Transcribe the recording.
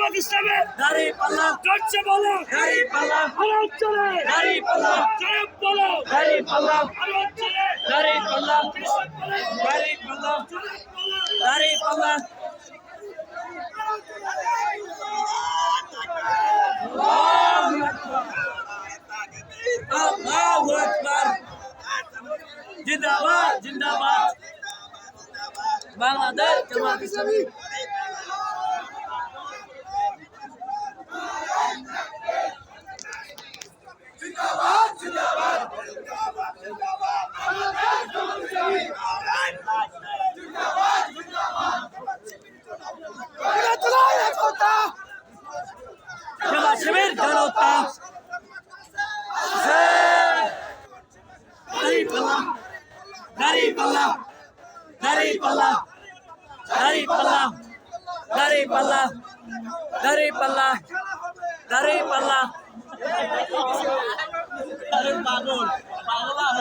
জামাত ইসলামে দাড়ি পাল্লা করছে বলো দাড়ি পাল্লা আর অঞ্চলে দাড়ি পাল্লা জয় বলো দাড়ি পাল্লা আর অঞ্চলে দাড়ি পাল্লা কৃষক বলো দাড়ি পাল্লা জয় বলো দাড়ি পাল্লা আল্লাহু আকবার জিন্দাবাদ জিন্দাবাদ বাংলাদেশ জামাত ইসলামী জামাত শিবির জনতা দাড়ি পাল্লা দাড়ি পাল্লা দাড়ি পাল্লা দাড়ি পাল্লা দাড়ি পাল্লা দাড়ি পাল্লা পাগল পাগল